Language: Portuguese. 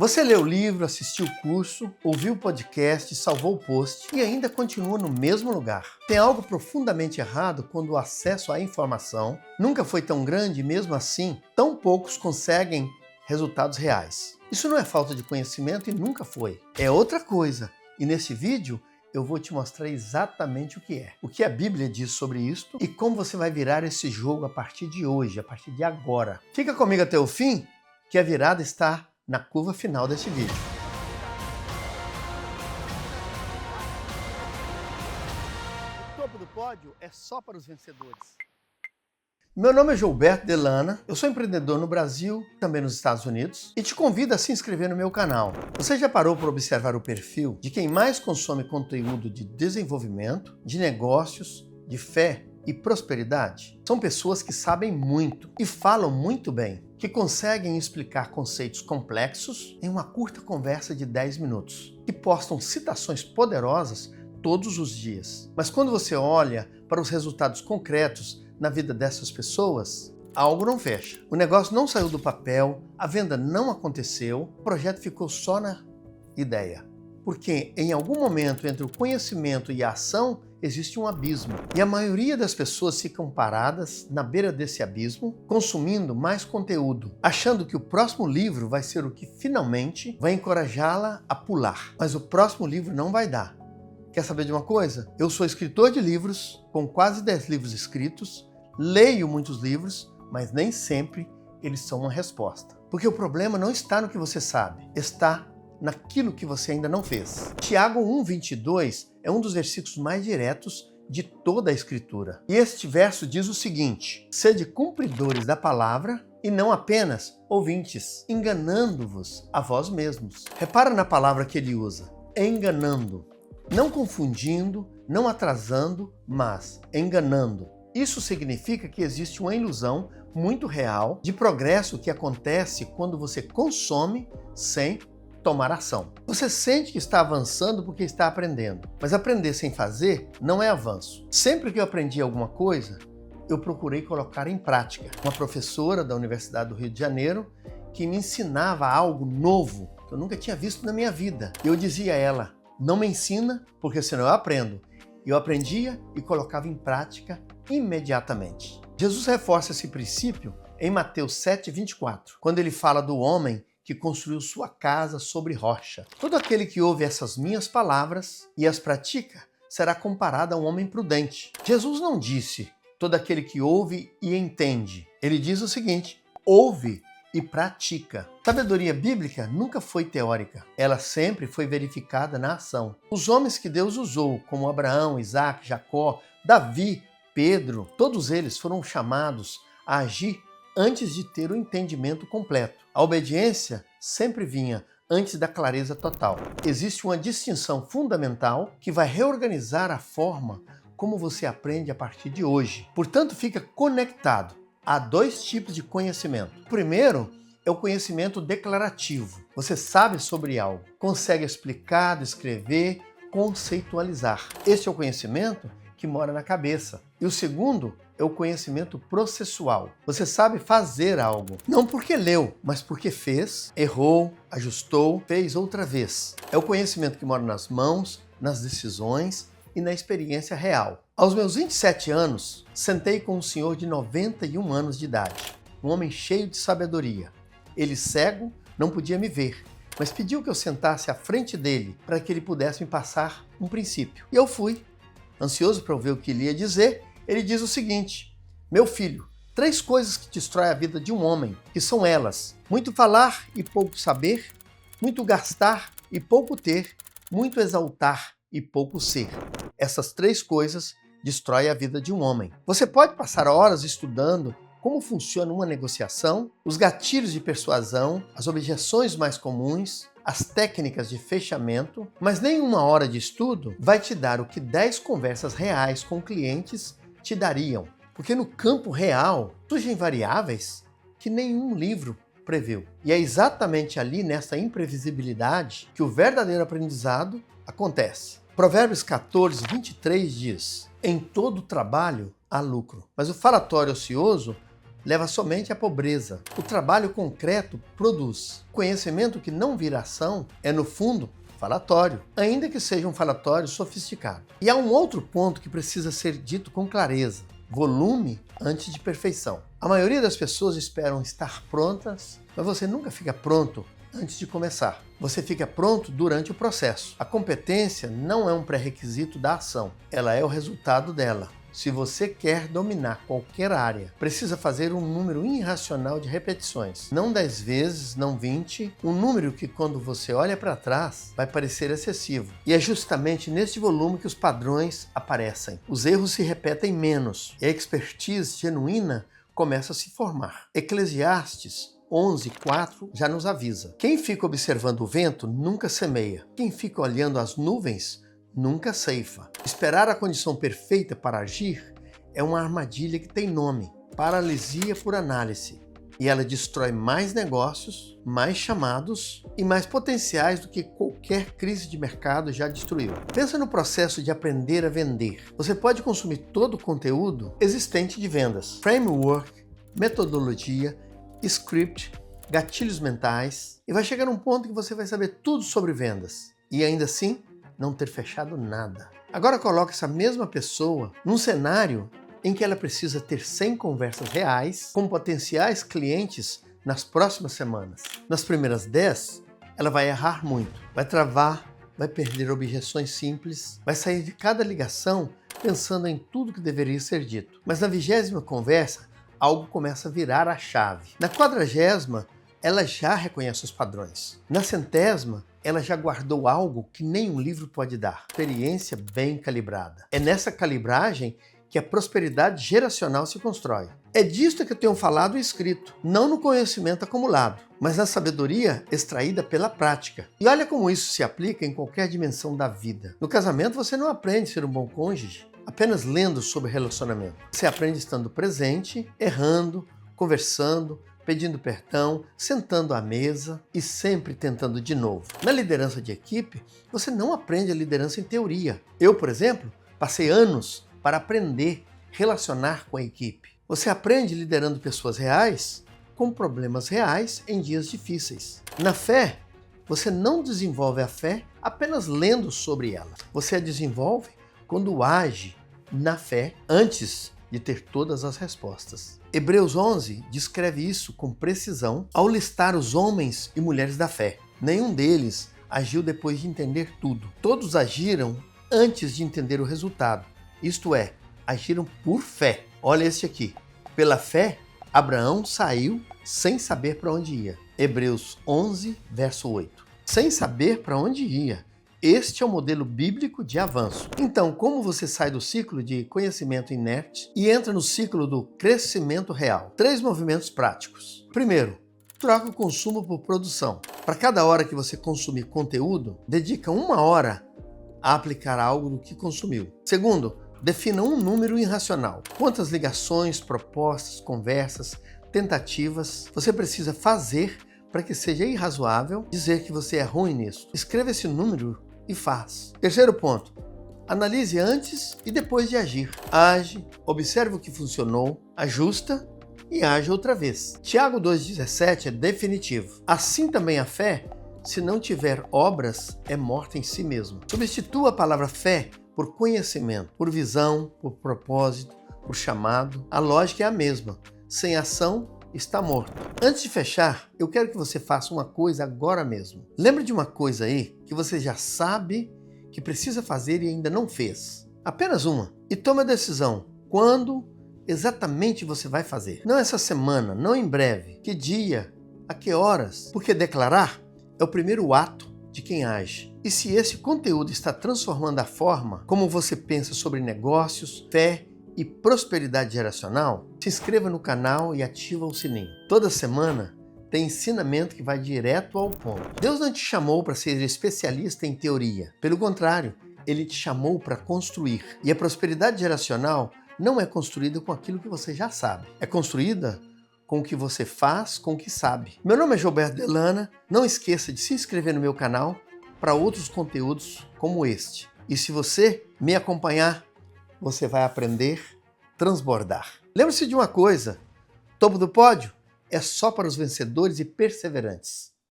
Você leu o livro, assistiu o curso, ouviu o podcast, salvou o post e ainda continua no mesmo lugar. Tem algo profundamente errado quando o acesso à informação nunca foi tão grande e mesmo assim, tão poucos conseguem resultados reais. Isso não é falta de conhecimento e nunca foi. É outra coisa. E nesse vídeo eu vou te mostrar exatamente o que é. O que a Bíblia diz sobre isto e como você vai virar esse jogo a partir de hoje, a partir de agora. Fica comigo até o fim, que a virada está na curva final desse vídeo. O topo do pódio é só para os vencedores. Meu nome é Gilberto Delana, eu sou empreendedor no Brasil, também nos Estados Unidos, e te convido a se inscrever no meu canal. Você já parou para observar o perfil de quem mais consome conteúdo de desenvolvimento, de negócios, de fé e prosperidade? São pessoas que sabem muito e falam muito bem, que conseguem explicar conceitos complexos em uma curta conversa de 10 minutos, que postam citações poderosas todos os dias. Mas quando você olha para os resultados concretos na vida dessas pessoas, algo não fecha. O negócio não saiu do papel, a venda não aconteceu, o projeto ficou só na ideia. Porque em algum momento entre o conhecimento e a ação existe um abismo. E a maioria das pessoas ficam paradas na beira desse abismo, consumindo mais conteúdo, achando que o próximo livro vai ser o que finalmente vai encorajá-la a pular. Mas o próximo livro não vai dar. Quer saber de uma coisa? Eu sou escritor de livros, com quase 10 livros escritos, leio muitos livros, mas nem sempre eles são uma resposta. Porque o problema não está no que você sabe, está naquilo que você ainda não fez. Tiago 1:22 é um dos versículos mais diretos de toda a Escritura. E este verso diz o seguinte: sede cumpridores da palavra e não apenas ouvintes, enganando-vos a vós mesmos. Repara na palavra que ele usa, enganando. Não confundindo, não atrasando, mas enganando. Isso significa que existe uma ilusão muito real de progresso que acontece quando você consome sem tomar ação. Você sente que está avançando porque está aprendendo, mas aprender sem fazer não é avanço. Sempre que eu aprendi alguma coisa, eu procurei colocar em prática. Uma professora da Universidade do Rio de Janeiro que me ensinava algo novo que eu nunca tinha visto na minha vida. Eu dizia a ela: não me ensina, porque senão eu aprendo. Eu aprendia e colocava em prática imediatamente. Jesus reforça esse princípio em Mateus 7:24, quando ele fala do homem que construiu sua casa sobre rocha. Todo aquele que ouve essas minhas palavras e as pratica será comparado a um homem prudente. Jesus não disse todo aquele que ouve e entende. Ele diz o seguinte: ouve e pratica. Sabedoria bíblica nunca foi teórica, ela sempre foi verificada na ação. Os homens que Deus usou, como Abraão, Isaac, Jacó, Davi, Pedro, todos eles foram chamados a agir antes de ter o entendimento completo. A obediência sempre vinha antes da clareza total. Existe uma distinção fundamental que vai reorganizar a forma como você aprende a partir de hoje. Portanto, fica conectado. Há dois tipos de conhecimento. O primeiro é o conhecimento declarativo. Você sabe sobre algo, consegue explicar, descrever, conceitualizar. Este é o conhecimento que mora na cabeça. E o segundo é o conhecimento processual. Você sabe fazer algo, não porque leu, mas porque fez, errou, ajustou, fez outra vez. É o conhecimento que mora nas mãos, nas decisões e na experiência real. Aos meus 27 anos, sentei com um senhor de 91 anos de idade, um homem cheio de sabedoria. Ele, cego, não podia me ver, mas pediu que eu sentasse à frente dele para que ele pudesse me passar um princípio. E eu fui. Ansioso para ouvir o que ele ia dizer, ele diz o seguinte: meu filho, 3 coisas que destroem a vida de um homem, que são elas: muito falar e pouco saber, muito gastar e pouco ter, muito exaltar e pouco ser. Essas 3 coisas destroem a vida de um homem. Você pode passar horas estudando como funciona uma negociação, os gatilhos de persuasão, as objeções mais comuns, as técnicas de fechamento, mas nenhuma hora de estudo vai te dar o que 10 conversas reais com clientes te dariam. Porque no campo real surgem variáveis que nenhum livro previu. E é exatamente ali, nessa imprevisibilidade, que o verdadeiro aprendizado acontece. Provérbios 14:23 diz: em todo trabalho há lucro, mas o falatório ocioso leva somente à pobreza. O trabalho concreto produz. O conhecimento que não vira ação é, no fundo, falatório, ainda que seja um falatório sofisticado. E há um outro ponto que precisa ser dito com clareza: volume antes de perfeição. A maioria das pessoas esperam estar prontas, mas você nunca fica pronto antes de começar. Você fica pronto durante o processo. A competência não é um pré-requisito da ação, ela é o resultado dela. Se você quer dominar qualquer área, precisa fazer um número irracional de repetições. Não 10 vezes, não 20, um número que quando você olha para trás vai parecer excessivo. E é justamente neste volume que os padrões aparecem. Os erros se repetem menos e a expertise genuína começa a se formar. Eclesiastes 11:4 já nos avisa: quem fica observando o vento nunca semeia. Quem fica olhando as nuvens nunca ceifa. Esperar a condição perfeita para agir é uma armadilha que tem nome: paralisia por análise. E ela destrói mais negócios, mais chamados e mais potenciais do que qualquer crise de mercado já destruiu. Pensa no processo de aprender a vender. Você pode consumir todo o conteúdo existente de vendas: framework, metodologia, script, gatilhos mentais, e vai chegar num ponto que você vai saber tudo sobre vendas e ainda assim não ter fechado nada. Agora coloque essa mesma pessoa num cenário em que ela precisa ter 100 conversas reais com potenciais clientes nas próximas semanas. Nas primeiras 10, ela vai errar muito, vai travar, vai perder objeções simples, vai sair de cada ligação pensando em tudo que deveria ser dito. Mas na 20ª conversa, algo começa a virar a chave. Na 40ª, ela já reconhece os padrões. Na 100ª, ela já guardou algo que nenhum livro pode dar: experiência bem calibrada. É nessa calibragem que a prosperidade geracional se constrói. É disto que eu tenho falado e escrito, não no conhecimento acumulado, mas na sabedoria extraída pela prática. E olha como isso se aplica em qualquer dimensão da vida. No casamento você não aprende a ser um bom cônjuge apenas lendo sobre relacionamento. Você aprende estando presente, errando, conversando, pedindo perdão, sentando à mesa e sempre tentando de novo. Na liderança de equipe, você não aprende a liderança em teoria. Eu, por exemplo, passei anos para aprender a relacionar com a equipe. Você aprende liderando pessoas reais com problemas reais em dias difíceis. Na fé, você não desenvolve a fé apenas lendo sobre ela. Você a desenvolve quando age na fé antes de ter todas as respostas. Hebreus 11 descreve isso com precisão ao listar os homens e mulheres da fé. Nenhum deles agiu depois de entender tudo. Todos agiram antes de entender o resultado. Isto é, agiram por fé. Olha este aqui. Pela fé, Abraão saiu sem saber para onde ia. Hebreus 11, verso 8. Sem saber para onde ia. Este é o modelo bíblico de avanço. Então, como você sai do ciclo de conhecimento inerte e entra no ciclo do crescimento real? 3 movimentos práticos. Primeiro, troca o consumo por produção. Para cada hora que você consumir conteúdo, dedica 1 hora a aplicar algo do que consumiu. Segundo, defina um número irracional. Quantas ligações, propostas, conversas, tentativas você precisa fazer para que seja irrazoável dizer que você é ruim nisso? Escreva esse número e faz. Terceiro ponto, analise antes e depois de agir. Age, observe o que funcionou, ajusta e age outra vez. Tiago 2,17 é definitivo. Assim também a fé, se não tiver obras, é morta em si mesma. Substitua a palavra fé por conhecimento, por visão, por propósito, por chamado. A lógica é a mesma. Sem ação, está morto. Antes de fechar, eu quero que você faça uma coisa agora mesmo. Lembre de uma coisa aí que você já sabe que precisa fazer e ainda não fez. Apenas uma. E tome a decisão. Quando exatamente você vai fazer? Não essa semana, não em breve. Que dia? A que horas? Porque declarar é o primeiro ato de quem age. E se esse conteúdo está transformando a forma como você pensa sobre negócios, fé e prosperidade geracional, se inscreva no canal e ativa o sininho. Toda semana tem ensinamento que vai direto ao ponto. Deus não te chamou para ser especialista em teoria. Pelo contrário, Ele te chamou para construir. E a prosperidade geracional não é construída com aquilo que você já sabe. É construída com o que você faz, com o que sabe. Meu nome é Gilberto Delana. Não esqueça de se inscrever no meu canal para outros conteúdos como este. E se você me acompanhar, você vai aprender a transbordar. Lembre-se de uma coisa, topo do pódio é só para os vencedores e perseverantes.